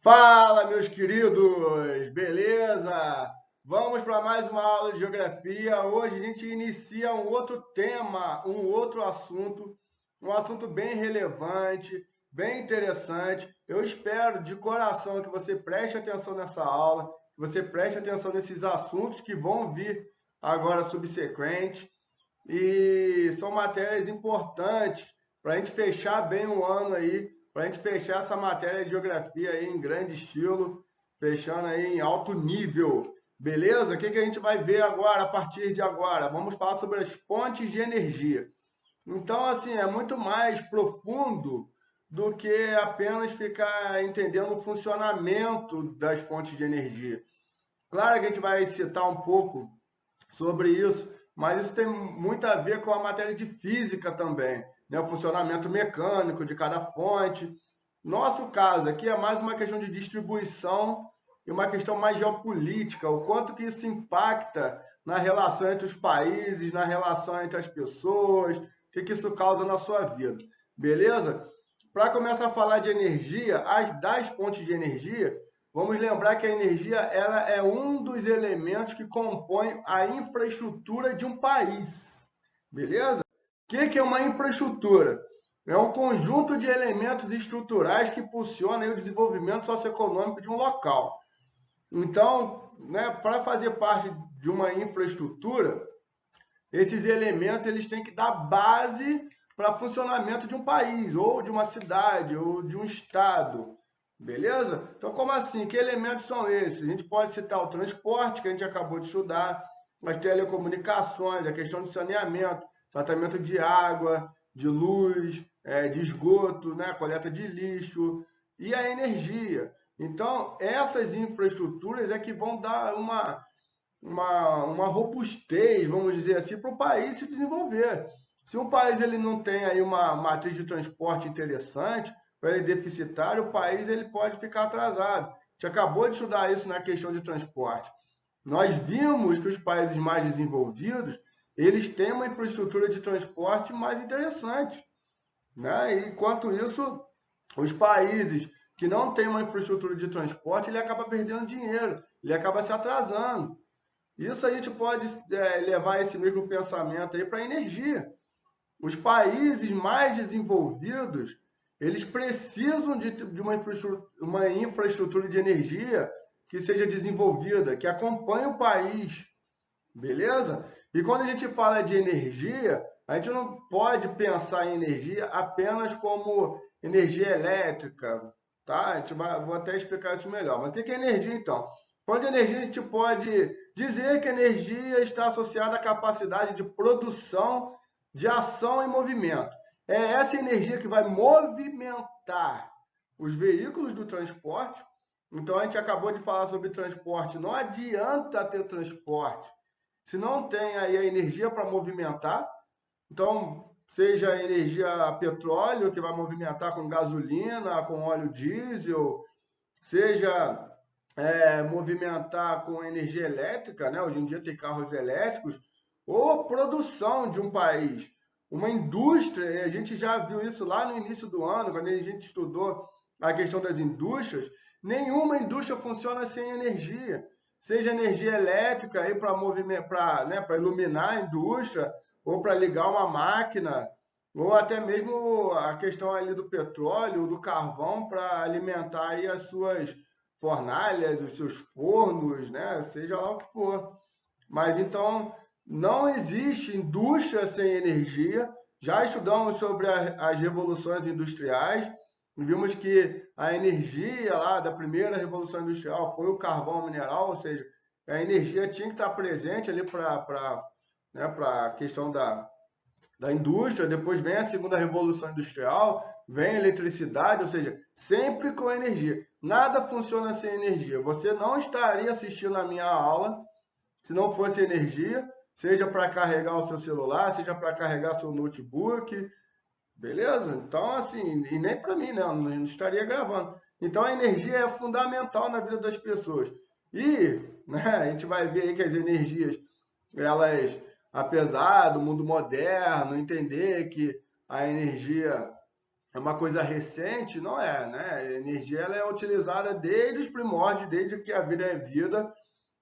Fala, meus queridos! Beleza? Vamos para mais uma aula de geografia. Hoje a gente inicia um outro tema, um outro assunto, um assunto bem relevante, bem interessante. Eu espero de coração que você preste atenção nessa aula, que você preste atenção nesses assuntos que vão vir agora subsequentes. E são matérias importantes para a gente fechar bem o ano aí, para a gente fechar essa matéria de geografia aí em grande estilo, fechando aí em alto nível. Beleza? O que a gente vai ver agora, a partir de agora? Vamos falar sobre as fontes de energia. Então, assim, é muito mais profundo do que apenas ficar entendendo o funcionamento das fontes de energia. Claro que a gente vai citar um pouco sobre isso, mas isso tem muito a ver com a matéria de física também, né? O funcionamento mecânico de cada fonte. Nosso caso aqui é mais uma questão de distribuição e uma questão mais geopolítica, o quanto que isso impacta na relação entre os países, na relação entre as pessoas, o que isso causa na sua vida. Beleza? Para começar a falar de energia, das fontes de energia, vamos lembrar que a energia ela é um dos elementos que compõem a infraestrutura de um país. Beleza? O que é uma infraestrutura? É um conjunto de elementos estruturais que impulsionam o desenvolvimento socioeconômico de um local. Então, né, para fazer parte de uma infraestrutura, esses elementos eles têm que dar base para o funcionamento de um país, ou de uma cidade, ou de um estado. Beleza? Então, como assim? Que elementos são esses? A gente pode citar o transporte, que a gente acabou de estudar, as telecomunicações, a questão de saneamento, tratamento de água, de luz, de esgoto, né? Coleta de lixo e a energia. Então, essas infraestruturas é que vão dar uma robustez, vamos dizer assim, para o país se desenvolver. Se um país ele não tem aí uma matriz de transporte interessante, ele é deficitário, o país ele pode ficar atrasado. A gente acabou de estudar isso na questão de transporte. Nós vimos que os países mais desenvolvidos, eles têm uma infraestrutura de transporte mais interessante, né? E, enquanto isso, os países que não têm uma infraestrutura de transporte, ele acaba perdendo dinheiro, ele acaba se atrasando. Isso a gente pode levar esse mesmo pensamento aí para a energia. Os países mais desenvolvidos, eles precisam de uma infraestrutura de energia que seja desenvolvida, que acompanhe o país, beleza? E quando a gente fala de energia, a gente não pode pensar em energia apenas como energia elétrica, tá? Vou até explicar isso melhor. Mas o que é energia, então? Falando de energia, a gente pode dizer que a energia está associada à capacidade de produção, de ação e movimento. É essa energia que vai movimentar os veículos do transporte. Então, a gente acabou de falar sobre transporte. Não adianta ter transporte se não tem aí a energia para movimentar. Então, seja a energia a petróleo, que vai movimentar com gasolina, com óleo diesel, seja movimentar com energia elétrica, né? Hoje em dia tem carros elétricos, ou produção de um país. Uma indústria, a gente já viu isso lá no início do ano, quando a gente estudou a questão das indústrias, nenhuma indústria funciona sem energia. Seja energia elétrica aí para né, para iluminar a indústria, ou para ligar uma máquina, ou até mesmo a questão ali do petróleo, do carvão para alimentar aí as suas fornalhas, os seus fornos, né? Seja lá o que for. Mas então não existe indústria sem energia. Já estudamos sobre as revoluções industriais, e vimos que a energia lá da primeira revolução industrial foi o carvão mineral, ou seja, a energia tinha que estar presente ali para né, a questão da indústria, depois vem a segunda revolução industrial, vem a eletricidade, ou seja, sempre com energia. Nada funciona sem energia. Você não estaria assistindo a minha aula se não fosse energia, seja para carregar o seu celular, seja para carregar seu notebook, beleza? Então, assim, e nem para mim, né? Eu não estaria gravando. Então, a energia é fundamental na vida das pessoas. E, né, a gente vai ver aí que as energias, elas, apesar do mundo moderno entender que a energia é uma coisa recente, não é, né? A energia ela é utilizada desde os primórdios, desde que a vida é vida.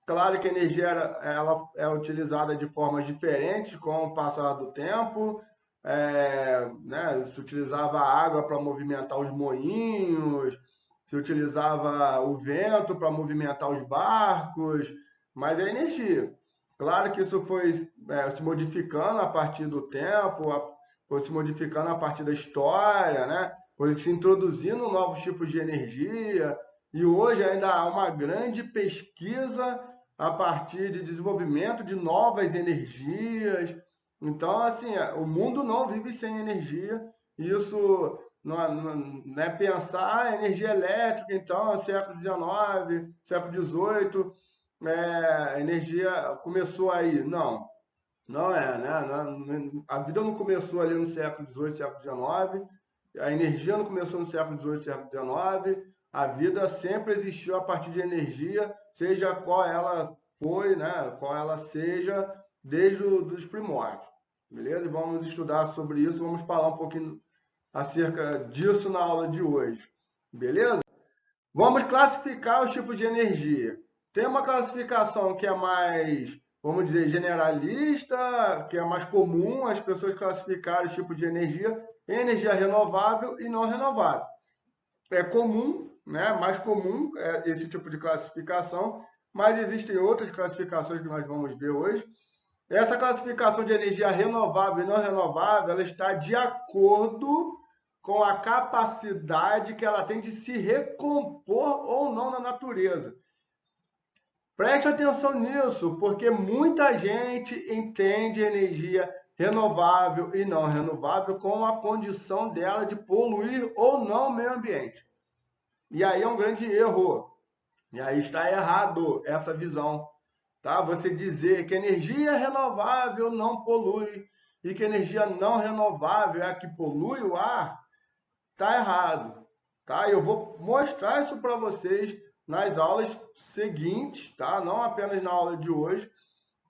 Claro que a energia ela é utilizada de formas diferentes com o passar do tempo. Né, se utilizava a água para movimentar os moinhos, se utilizava o vento para movimentar os barcos, mas é energia. Claro que isso foi se modificando a partir do tempo, foi se modificando a partir da história, né? Foi se introduzindo novos tipos de energia, e hoje ainda há uma grande pesquisa a partir de desenvolvimento de novas energias. Então, assim, o mundo não vive sem energia. Isso não é pensar energia elétrica, então, século XIX, século XVIII, a energia começou aí. Não, não é, né? A vida não começou ali no século XVIII, século XIX, a energia não começou no século XVIII, século XIX, a vida sempre existiu a partir de energia, seja qual ela foi, né? Qual ela seja, desde os primórdios. Beleza? E vamos estudar sobre isso, vamos falar um pouquinho acerca disso na aula de hoje. Beleza? Vamos classificar os tipos de energia. Tem uma classificação que é mais, vamos dizer, generalista, que é mais comum as pessoas classificarem os tipos de energia em energia renovável e não renovável. É comum, né? Mais comum esse tipo de classificação, mas existem outras classificações que nós vamos ver hoje. Essa classificação de energia renovável e não renovável, ela está de acordo com a capacidade que ela tem de se recompor ou não na natureza. Preste atenção nisso, porque muita gente entende energia renovável e não renovável com a condição dela de poluir ou não o meio ambiente. E aí é um grande erro. E aí está errado essa visão. Tá? Você dizer que energia renovável não polui e que energia não renovável é a que polui o ar, tá errado. Tá? Eu vou mostrar isso para vocês nas aulas seguintes, tá? Não apenas na aula de hoje,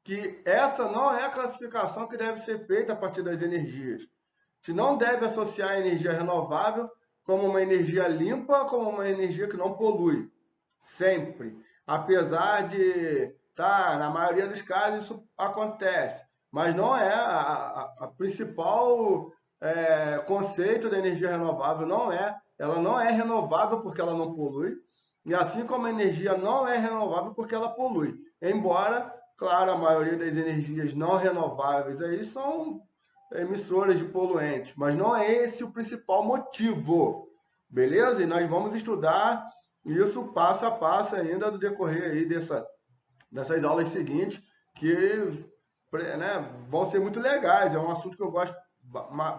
que essa não é a classificação que deve ser feita a partir das energias. Se não deve associar a energia renovável como uma energia limpa, como uma energia que não polui. Sempre. Apesar de, tá, na maioria dos casos isso acontece, mas não é a principal conceito da energia renovável, não é. Ela não é renovável porque ela não polui, e assim como a energia não é renovável porque ela polui. Embora, claro, a maioria das energias não renováveis aí são emissoras de poluentes, mas não é esse o principal motivo, beleza? E nós vamos estudar isso passo a passo ainda do decorrer aí dessas aulas seguintes, que né, vão ser muito legais. É um assunto que eu gosto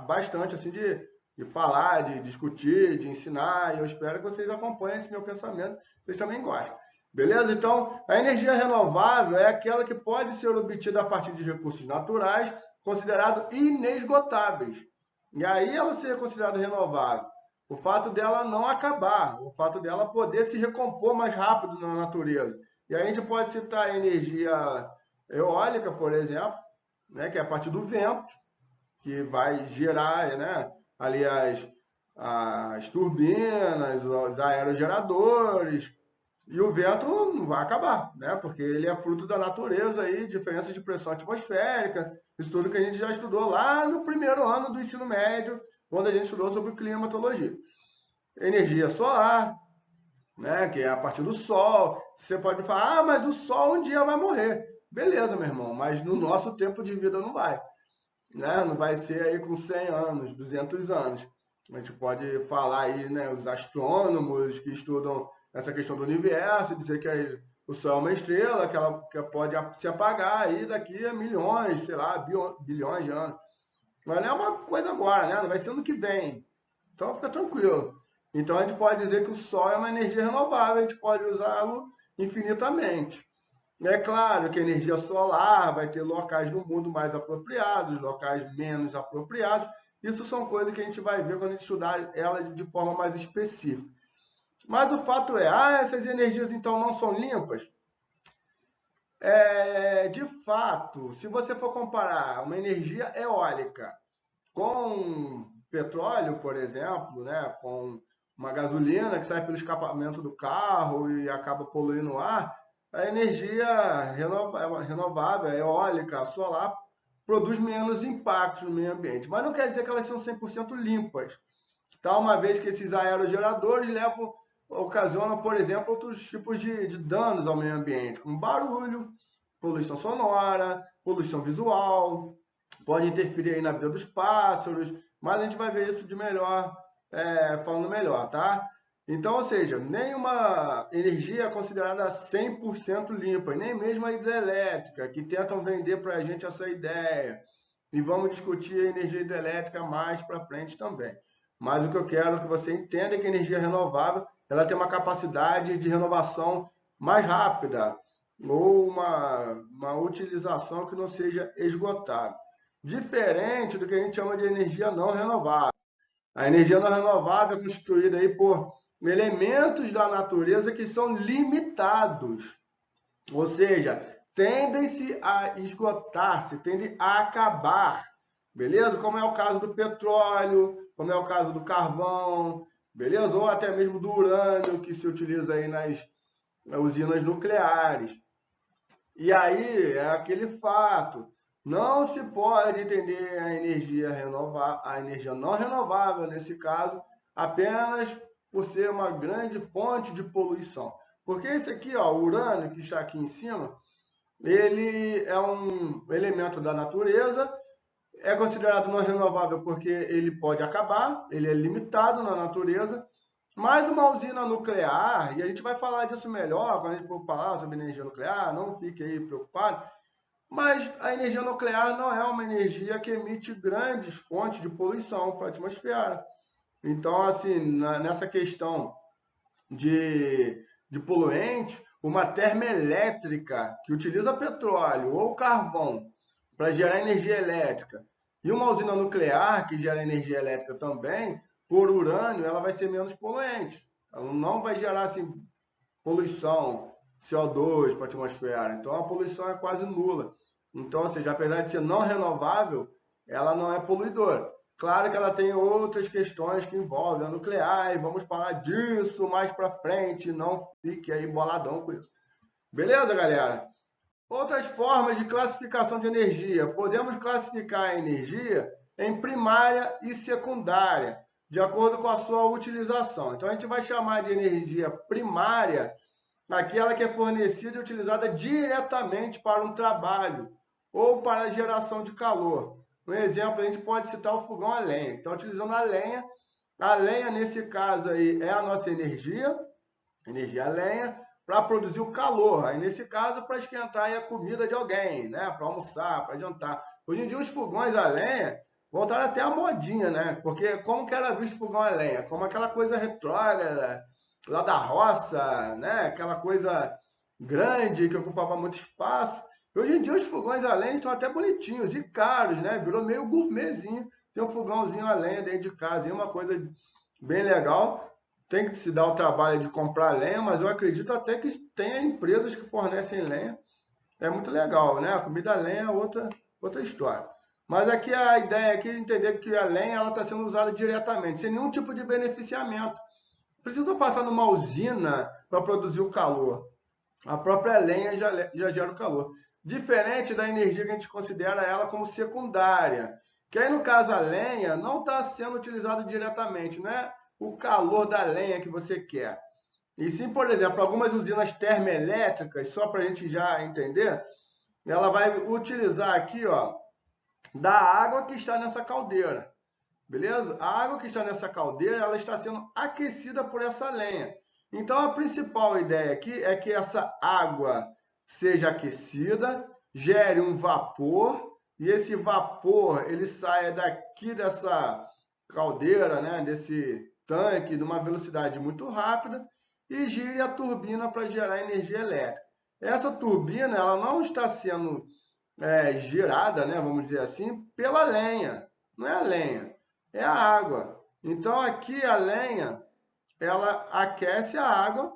bastante assim de falar, de discutir, de ensinar, e eu espero que vocês acompanhem esse meu pensamento, vocês também gostam. Beleza? Então, a energia renovável é aquela que pode ser obtida a partir de recursos naturais, considerados inesgotáveis. E aí ela seria considerada renovável. O fato dela não acabar, o fato dela poder se recompor mais rápido na natureza. E aí a gente pode citar a energia eólica, por exemplo, né, que é a partir do vento, que vai gerar, né, ali as turbinas, os aerogeradores, e o vento não vai acabar, né? Porque ele é fruto da natureza aí, diferença de pressão atmosférica, isso tudo que a gente já estudou lá no primeiro ano do ensino médio, quando a gente estudou sobre climatologia. Energia solar, né? Que é a partir do sol. Você pode falar, ah, mas o sol um dia vai morrer. Beleza, meu irmão, mas no nosso tempo de vida não vai, né? Não vai ser aí com 100 anos, 200 anos. A gente pode falar aí, né, os astrônomos que estudam essa questão do universo, dizer que o Sol é uma estrela, que pode se apagar aí daqui a milhões, sei lá, bilhões de anos. Mas não é uma coisa agora, né? Não vai ser ano que vem. Então fica tranquilo. Então a gente pode dizer que o Sol é uma energia renovável, a gente pode usá-lo infinitamente. É claro que a energia solar vai ter locais no mundo mais apropriados, locais menos apropriados. Isso são coisas que a gente vai ver quando a gente estudar ela de forma mais específica. Mas o fato é, essas energias então não são limpas? De fato, se você for comparar uma energia eólica com petróleo, por exemplo, né, com uma gasolina que sai pelo escapamento do carro e acaba poluindo o ar, a energia renovável, a eólica, a solar, produz menos impactos no meio ambiente. Mas não quer dizer que elas são 100% limpas. Tá? Uma vez que esses aerogeradores ocasionam, por exemplo, outros tipos de danos ao meio ambiente, como barulho, poluição sonora, poluição visual, pode interferir aí na vida dos pássaros, mas a gente vai ver isso de melhor, falando melhor, tá? Então, ou seja, nenhuma energia é considerada 100% limpa, nem mesmo a hidrelétrica, que tentam vender para a gente essa ideia. E vamos discutir a energia hidrelétrica mais para frente também. Mas o que eu quero que você entenda é que a energia renovável ela tem uma capacidade de renovação mais rápida ou uma utilização que não seja esgotável. Diferente do que a gente chama de energia não renovável. A energia não renovável é constituída aí por elementos da natureza que são limitados, ou seja, tendem-se a esgotar-se, tendem a acabar, beleza? Como é o caso do petróleo, como é o caso do carvão, beleza? Ou até mesmo do urânio que se utiliza aí nas usinas nucleares. E aí é aquele fato, não se pode entender a energia renovável, a energia não renovável nesse caso, apenas por ser uma grande fonte de poluição. Porque esse aqui, ó, o urânio que está aqui em cima, ele é um elemento da natureza, é considerado não renovável porque ele pode acabar, ele é limitado na natureza, mas uma usina nuclear, e a gente vai falar disso melhor quando a gente for falar sobre energia nuclear, não fique aí preocupado, mas a energia nuclear não é uma energia que emite grandes fontes de poluição para a atmosfera. Então, assim, nessa questão de poluentes, uma termoelétrica que utiliza petróleo ou carvão para gerar energia elétrica e uma usina nuclear que gera energia elétrica também, por urânio, ela vai ser menos poluente. Ela não vai gerar assim, poluição, CO2 para a atmosfera. Então a poluição é quase nula. Então, ou seja, apesar de ser não renovável, ela não é poluidora. Claro que ela tem outras questões que envolvem a nuclear, e vamos falar disso mais para frente, não fique aí boladão com isso. Beleza, galera? Outras formas de classificação de energia. Podemos classificar a energia em primária e secundária, de acordo com a sua utilização. Então, a gente vai chamar de energia primária aquela que é fornecida e utilizada diretamente para um trabalho ou para a geração de calor. Um exemplo, a gente pode citar o fogão a lenha. Então, utilizando a lenha nesse caso aí é a nossa energia a lenha, para produzir o calor. Aí, nesse caso, para esquentar aí a comida de alguém, né? Para almoçar, para jantar. Hoje em dia, os fogões a lenha voltaram até a modinha, né? Porque como que era visto fogão a lenha? Como aquela coisa retrógrada, lá da roça, né? Aquela coisa grande que ocupava muito espaço. E hoje em dia, os fogões a lenha estão até bonitinhos e caros, né? Virou meio gourmetzinho. Tem um fogãozinho a lenha dentro de casa, é uma coisa bem legal. Tem que se dar o trabalho de comprar lenha, mas eu acredito até que tenha empresas que fornecem lenha. É muito legal, né? A comida a lenha é outra história. Mas aqui a ideia é entender que a lenha está sendo usada diretamente, sem nenhum tipo de beneficiamento. Precisa passar numa usina para produzir o calor. A própria lenha já gera o calor. Diferente da energia que a gente considera ela como secundária. Que aí, no caso, a lenha não está sendo utilizada diretamente, não é o calor da lenha que você quer. E sim, por exemplo, algumas usinas termoelétricas, só para a gente já entender, ela vai utilizar aqui, ó, da água que está nessa caldeira, beleza? A água que está nessa caldeira, ela está sendo aquecida por essa lenha. Então, a principal ideia aqui é que essa água seja aquecida, gere um vapor, e esse vapor, ele saia daqui dessa caldeira, né, desse tanque, numa velocidade muito rápida, e gire a turbina para gerar energia elétrica. Essa turbina, ela não está sendo girada, né, vamos dizer assim, pela lenha. Não é a lenha, é a água. Então, aqui a lenha, ela aquece a água,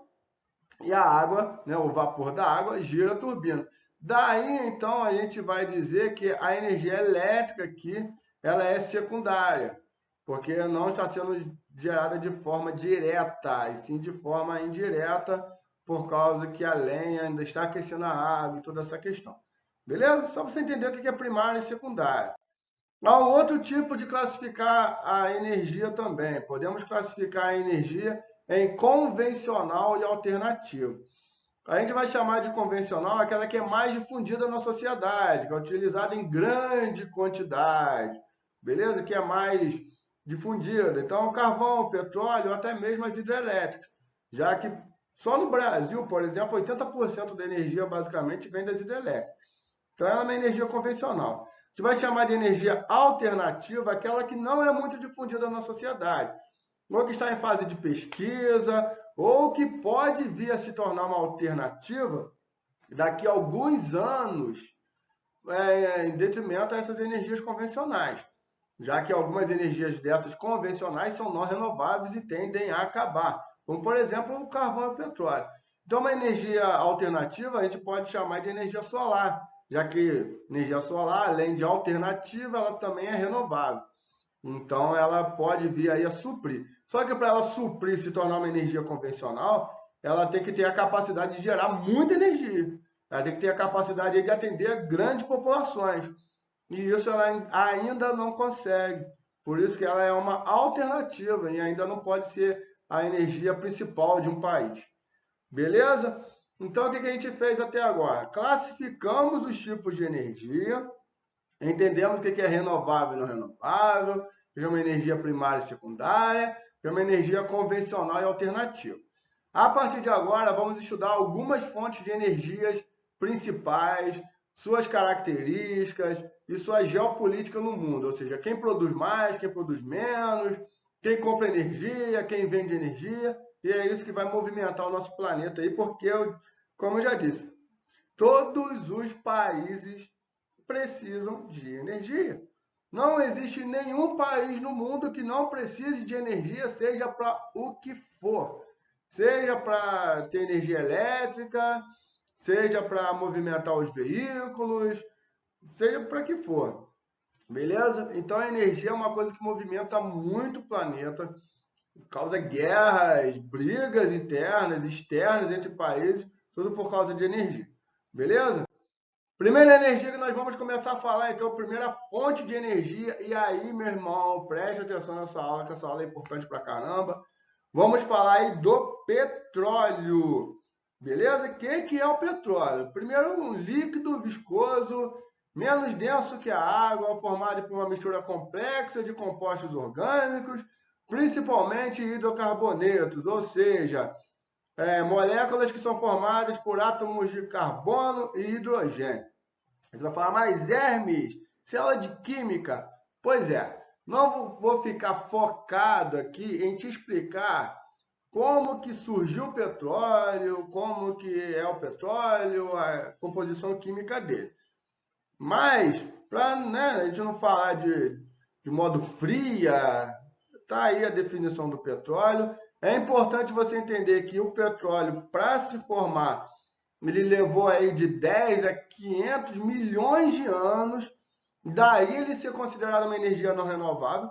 e a água, né, o vapor da água, gira a turbina. Daí, então, a gente vai dizer que a energia elétrica aqui, ela é secundária. porque não está sendo gerada de forma direta, e sim de forma indireta, por causa que a lenha ainda está aquecendo a água e toda essa questão. Beleza? Só para você entender o que é primário e secundário. Há um outro tipo de classificar a energia também. Podemos classificar a energia em convencional e alternativa. A gente vai chamar de convencional aquela que é mais difundida na sociedade, que é utilizada em grande quantidade, beleza? Que é mais difundida. Então, o carvão, o petróleo, até mesmo as hidrelétricas, já que só no Brasil, por exemplo, 80% da energia basicamente vem das hidrelétricas. Então, ela é uma energia convencional. A gente vai chamar de energia alternativa aquela que não é muito difundida na sociedade, ou que está em fase de pesquisa, ou que pode vir a se tornar uma alternativa daqui a alguns anos, em detrimento a essas energias convencionais, já que algumas energias dessas convencionais são não renováveis e tendem a acabar, como por exemplo o carvão e o petróleo. Então, uma energia alternativa a gente pode chamar de energia solar, já que energia solar, além de alternativa, ela também é renovável. Então, ela pode vir aí a suprir. Só que para ela suprir, se tornar uma energia convencional, ela tem que ter a capacidade de gerar muita energia. Ela tem que ter a capacidade de atender grandes populações. E isso ela ainda não consegue. Por isso que ela é uma alternativa e ainda não pode ser a energia principal de um país. Beleza? Então, o que a gente fez até agora? Classificamos os tipos de energia, entendemos o que é renovável e não renovável, que é uma energia primária e secundária, que é uma energia convencional e alternativa. A partir de agora, vamos estudar algumas fontes de energias principais, suas características e sua geopolítica no mundo, ou seja, quem produz mais, quem produz menos, quem compra energia, quem vende energia, e é isso que vai movimentar o nosso planeta aí, porque, como eu já disse, todos os países precisam de energia. Não existe nenhum país no mundo que não precise de energia, seja para o que for. Seja para ter energia elétrica, seja para movimentar os veículos, seja para que for. Beleza? Então a energia é uma coisa que movimenta muito o planeta, causa guerras, brigas internas, externas entre países, tudo por causa de energia. Beleza? Primeira energia que nós vamos começar a falar, então, primeira fonte de energia. E aí, meu irmão, preste atenção nessa aula, que essa aula é importante pra caramba. Vamos falar aí do petróleo. Beleza? O que é o petróleo? Primeiro, um líquido viscoso, menos denso que a água, formado por uma mistura complexa de compostos orgânicos, principalmente hidrocarbonetos, ou seja, moléculas que são formadas por átomos de carbono e hidrogênio. Você vai falar, mas Hermes, se aula de química. Pois é, não vou ficar focado aqui em te explicar como que surgiu o petróleo, como que é o petróleo, a composição química dele. Mas, para a gente não falar de modo fria, tá aí a definição do petróleo. É importante você entender que o petróleo, para se formar, ele levou aí de 10 a 500 milhões de anos, daí ele ser considerado uma energia não renovável,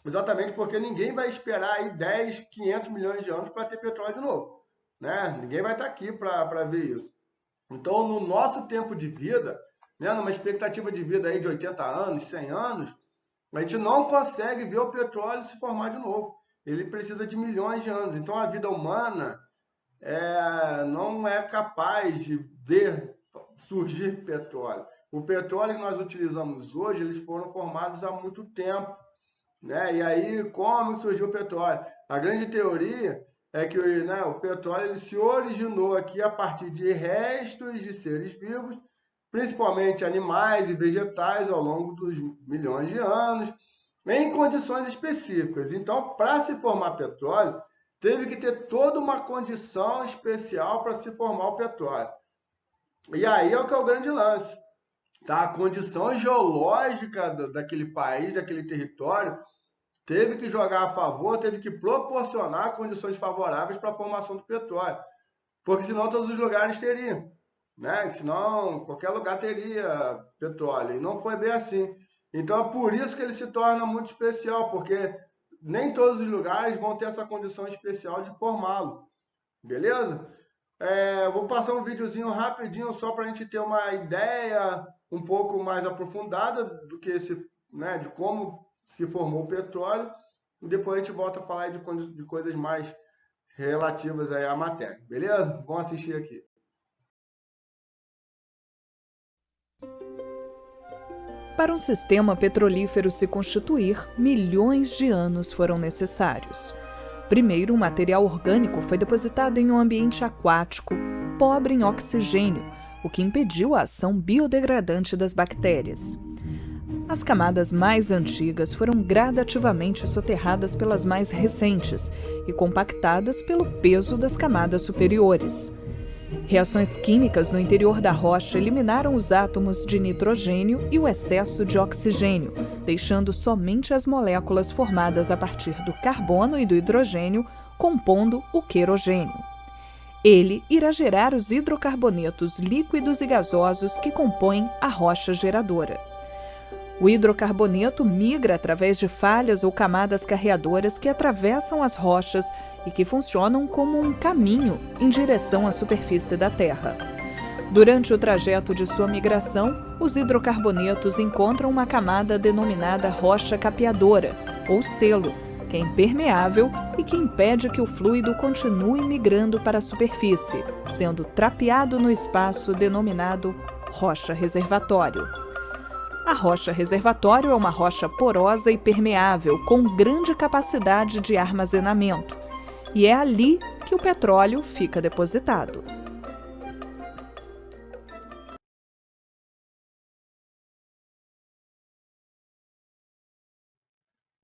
exatamente porque ninguém vai esperar aí 10, 500 milhões de anos para ter petróleo de novo, né? Ninguém vai estar aqui para ver isso. Então, no nosso tempo de vida, né, numa expectativa de vida aí de 80 anos, 100 anos, a gente não consegue ver o petróleo se formar de novo. Ele precisa de milhões de anos. Então, a vida humana não é capaz de ver surgir petróleo. O petróleo que nós utilizamos hoje, eles foram formados há muito tempo, né? E aí, como surgiu o petróleo? A grande teoria é que, né, o petróleo ele se originou aqui a partir de restos de seres vivos, principalmente animais e vegetais, ao longo dos milhões de anos, em condições específicas. Então, para se formar petróleo, teve que ter toda uma condição especial para se formar o petróleo. E aí é o que é o grande lance. Tá? A condição geológica daquele país, daquele território, teve que jogar a favor, teve que proporcionar condições favoráveis para a formação do petróleo. Porque senão todos os lugares teriam. Né? Senão qualquer lugar teria petróleo. E não foi bem assim. Então é por isso que ele se torna muito especial, porque nem todos os lugares vão ter essa condição especial de formá-lo, beleza? Vou passar um videozinho rapidinho só para a gente ter uma ideia um pouco mais aprofundada do que né, de como se formou o petróleo, e depois a gente volta a falar de coisas mais relativas aí à matéria, beleza? Vamos assistir aqui. Para um sistema petrolífero se constituir, milhões de anos foram necessários. Primeiro, o material orgânico foi depositado em um ambiente aquático, pobre em oxigênio, o que impediu a ação biodegradante das bactérias. As camadas mais antigas foram gradativamente soterradas pelas mais recentes e compactadas pelo peso das camadas superiores. Reações químicas no interior da rocha eliminaram os átomos de nitrogênio e o excesso de oxigênio, deixando somente as moléculas formadas a partir do carbono e do hidrogênio, compondo o querogênio. Ele irá gerar os hidrocarbonetos líquidos e gasosos que compõem a rocha geradora. O hidrocarboneto migra através de falhas ou camadas carreadoras que atravessam as rochas e que funcionam como um caminho em direção à superfície da Terra. Durante o trajeto de sua migração, os hidrocarbonetos encontram uma camada denominada rocha capeadora, ou selo, que é impermeável e que impede que o fluido continue migrando para a superfície, sendo trapeado no espaço denominado rocha reservatório. A rocha reservatório é uma rocha porosa e permeável, com grande capacidade de armazenamento, e é ali que o petróleo fica depositado.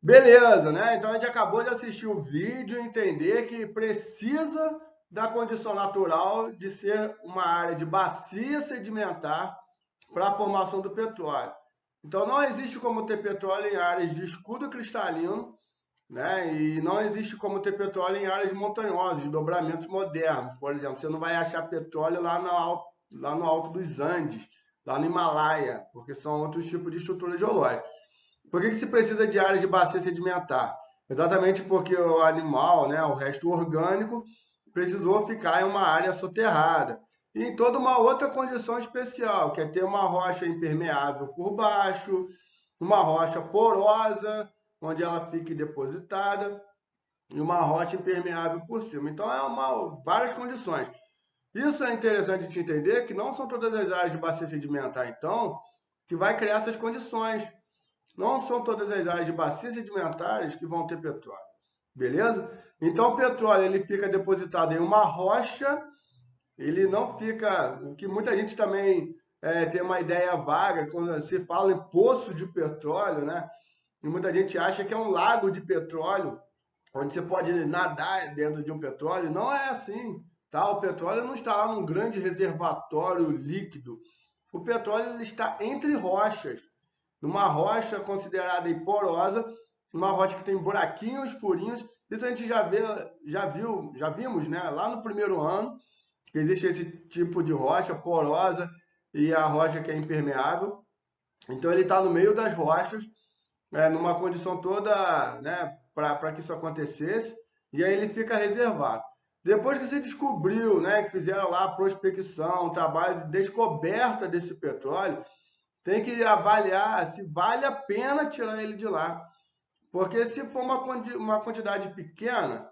Beleza, né? Então a gente acabou de assistir o vídeo e entender que precisa da condição natural de ser uma área de bacia sedimentar para a formação do petróleo. Então não existe como ter petróleo em áreas de escudo cristalino, né? E não existe como ter petróleo em áreas montanhosas, de dobramentos modernos. Por exemplo, você não vai achar petróleo lá no alto dos Andes, lá no Himalaia, porque são outros tipos de estrutura geológica. Por que se precisa de áreas de bacia sedimentar? Exatamente porque o animal, né, o resto orgânico, precisou ficar em uma área soterrada. E em toda uma outra condição especial, que é ter uma rocha impermeável por baixo, uma rocha porosa, onde ela fique depositada, e uma rocha impermeável por cima. Então, várias condições. Isso é interessante de entender, que não são todas as áreas de bacia sedimentar, então, que vai criar essas condições. Não são todas as áreas de bacias sedimentares que vão ter petróleo, beleza? Então, o petróleo ele fica depositado em uma rocha, ele não fica... O que muita gente também tem uma ideia vaga, quando se fala em poço de petróleo, né? E muita gente acha que é um lago de petróleo, onde você pode nadar dentro de um petróleo. Não é assim, tá? O petróleo não está lá num grande reservatório líquido. O petróleo ele está entre rochas, numa rocha considerada porosa, uma rocha que tem buraquinhos, furinhos. Isso a gente já vimos, né? Lá no primeiro ano, que existe esse tipo de rocha porosa e a rocha que é impermeável. Então ele está no meio das rochas, numa condição toda, né, para que isso acontecesse, e aí ele fica reservado. Depois que se descobriu, né, que fizeram lá a prospecção, trabalho de descoberta desse petróleo, tem que avaliar se vale a pena tirar ele de lá. Porque se for uma quantidade pequena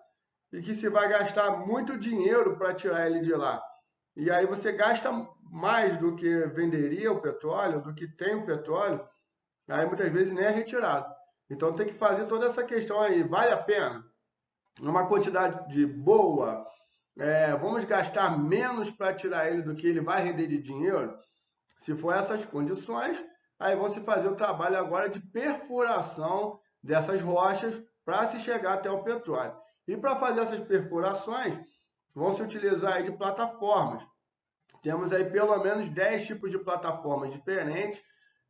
e que se vai gastar muito dinheiro para tirar ele de lá, e aí você gasta mais do que venderia o petróleo, do que tem o petróleo, aí muitas vezes nem é retirado. Então tem que fazer toda essa questão aí. Vale a pena? Numa quantidade de boa, vamos gastar menos para tirar ele do que ele vai render de dinheiro? Se for essas condições, aí vão se fazer o trabalho agora de perfuração dessas rochas para se chegar até o petróleo. E para fazer essas perfurações, vão se utilizar aí de plataformas. Temos aí pelo menos 10 tipos de plataformas diferentes,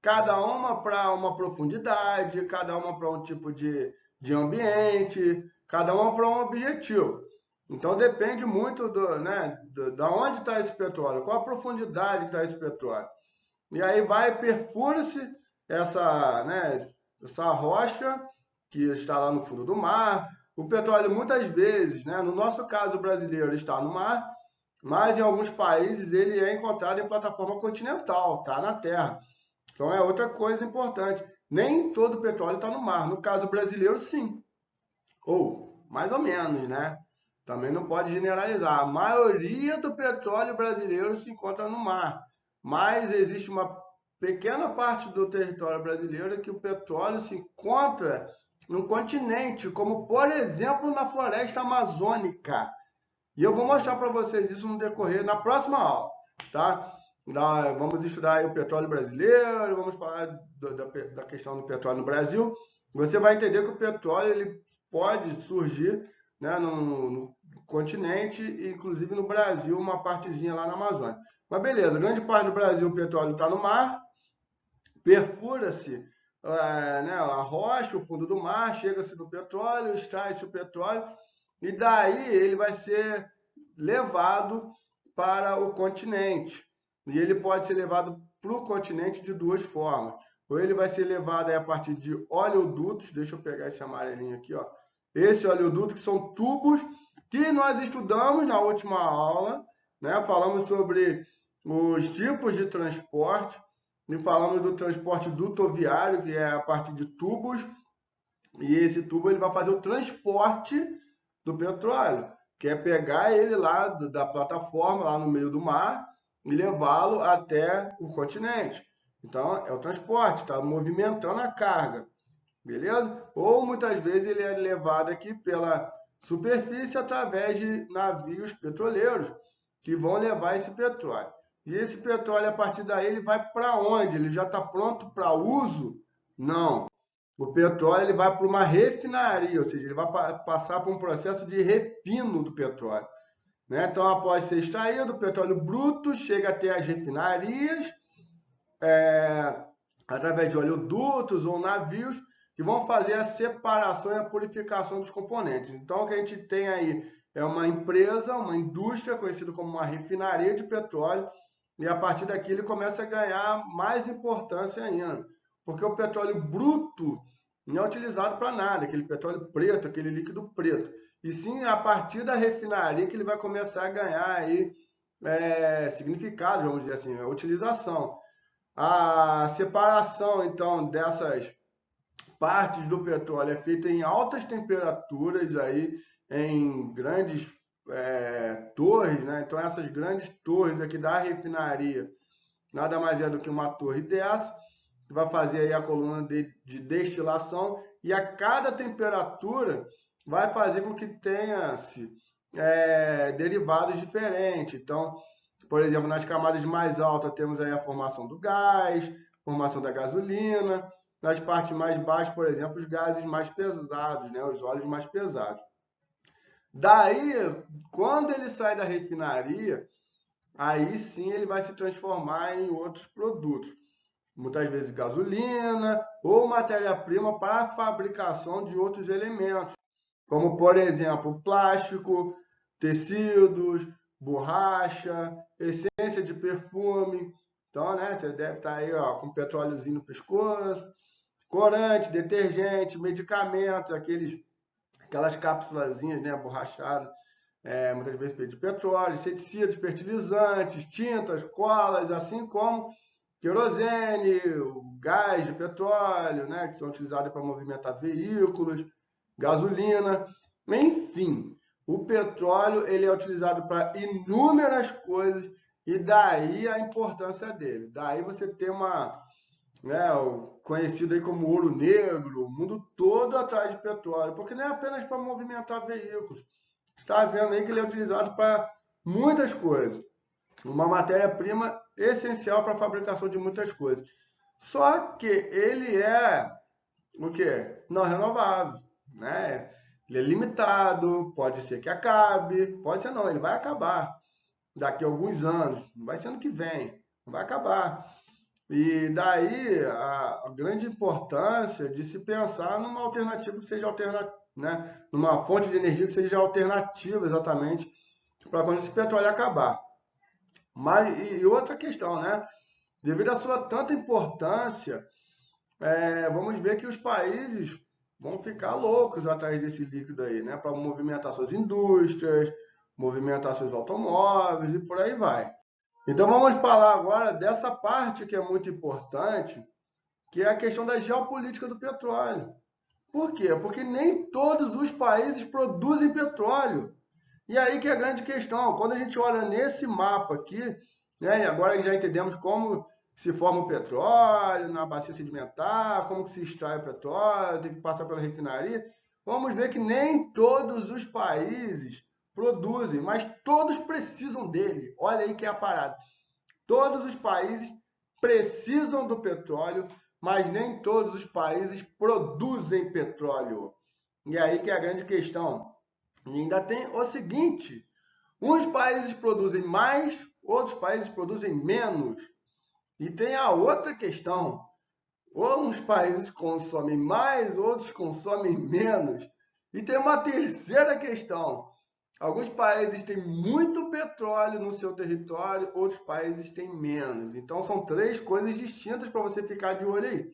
cada uma para uma profundidade, cada uma para um tipo de ambiente, cada uma para um objetivo. Então depende muito da onde está esse petróleo, qual a profundidade que está esse petróleo. E aí perfura-se essa rocha, que está lá no fundo do mar. O petróleo, muitas vezes, né, no nosso caso brasileiro, está no mar, mas em alguns países ele é encontrado em plataforma continental, está na terra. Então é outra coisa importante. Nem todo o petróleo está no mar. No caso brasileiro, sim. Ou, mais ou menos, né? Também não pode generalizar. A maioria do petróleo brasileiro se encontra no mar. Mas existe uma pequena parte do território brasileiro que o petróleo se encontra no continente, como, por exemplo, na floresta amazônica. E eu vou mostrar para vocês isso no decorrer, na próxima aula, tá? Vamos estudar aí o petróleo brasileiro, vamos falar da questão do petróleo no Brasil. Você vai entender que o petróleo ele pode surgir, né, no continente, inclusive no Brasil, uma partezinha lá na Amazônia. Mas beleza, grande parte do Brasil o petróleo está no mar, perfura-se né, a rocha, o fundo do mar, chega-se no petróleo, extrai-se o petróleo, e daí ele vai ser levado para o continente. E ele pode ser levado para o continente de duas formas. Ou ele vai ser levado a partir de oleodutos, deixa eu pegar esse amarelinho aqui, ó. Esse oleoduto que são tubos que nós estudamos na última aula, né? Falamos sobre os tipos de transporte e falamos do transporte dutoviário, que é a partir de tubos, e esse tubo ele vai fazer o transporte do petróleo, que é pegar ele lá da plataforma, lá no meio do mar, e levá-lo até o continente. Então, é o transporte, está movimentando a carga, beleza? Ou muitas vezes ele é levado aqui pela superfície através de navios petroleiros que vão levar esse petróleo. E esse petróleo, a partir daí, ele vai para onde? Ele já está pronto para uso? Não. O petróleo ele vai para uma refinaria, ou seja, ele vai passar por um processo de refino do petróleo, né? Então, após ser extraído, o petróleo bruto chega até as refinarias, através de oleodutos ou navios, que vão fazer a separação e a purificação dos componentes. Então, o que a gente tem aí é uma empresa, uma indústria, conhecida como uma refinaria de petróleo, e a partir daqui ele começa a ganhar mais importância ainda, porque o petróleo bruto não é utilizado para nada, aquele petróleo preto, aquele líquido preto, e sim a partir da refinaria que ele vai começar a ganhar aí significado, vamos dizer assim, a utilização. A separação, então, dessas partes do petróleo é feita em altas temperaturas, aí, em grandes torres, né? Então, essas grandes torres aqui da refinaria, nada mais é do que uma torre dessa, que vai fazer aí a coluna de destilação, e a cada temperatura vai fazer com que tenha-se derivados diferentes. Então, por exemplo, nas camadas mais altas temos aí a formação do gás, formação da gasolina. Nas partes mais baixas, por exemplo, os gases mais pesados, né? Os óleos mais pesados. Daí, quando ele sai da refinaria, aí sim ele vai se transformar em outros produtos. Muitas vezes gasolina ou matéria-prima para a fabricação de outros elementos, como, por exemplo, plástico, tecidos, borracha, essência de perfume. Então, né, você deve estar aí ó, com petróleozinho no pescoço, corante, detergente, medicamentos, aquelas cápsulazinhas, né, borrachadas, muitas vezes feitas de petróleo, inseticidas, fertilizantes, tintas, colas, assim como querosene, o gás de petróleo, né, que são utilizados para movimentar veículos, gasolina, enfim. O petróleo ele é utilizado para inúmeras coisas e daí a importância dele. Daí você tem o conhecido aí como ouro negro, o mundo todo atrás de petróleo, porque não é apenas para movimentar veículos. Você está vendo aí que ele é utilizado para muitas coisas. Uma matéria-prima essencial para a fabricação de muitas coisas. Só que ele é o quê? Não renovável, né? Ele é limitado, pode ser que acabe, pode ser não, ele vai acabar daqui a alguns anos, não vai ser ano que vem, vai acabar. E daí a grande importância de se pensar numa alternativa que seja né? Numa fonte de energia que seja alternativa exatamente para quando esse petróleo acabar. Mas, e outra questão, né? Devido à sua tanta importância, vamos ver que os países vão ficar loucos atrás desse líquido aí, né? Para movimentar suas indústrias, movimentar seus automóveis e por aí vai. Então vamos falar agora dessa parte que é muito importante, que é a questão da geopolítica do petróleo. Por quê? Porque nem todos os países produzem petróleo. E aí que é a grande questão. Quando a gente olha nesse mapa aqui, né, e agora já entendemos como se forma o petróleo na bacia sedimentar, como que se extrai o petróleo, tem que passar pela refinaria. Vamos ver que nem todos os países produzem, mas todos precisam dele. Olha aí que é a parada. Todos os países precisam do petróleo, mas nem todos os países produzem petróleo. E aí que é a grande questão. E ainda tem o seguinte: uns países produzem mais, outros países produzem menos. E tem a outra questão: uns países consomem mais, outros consomem menos. E tem uma terceira questão: alguns países têm muito petróleo no seu território, outros países têm menos. Então são três coisas distintas para você ficar de olho aí.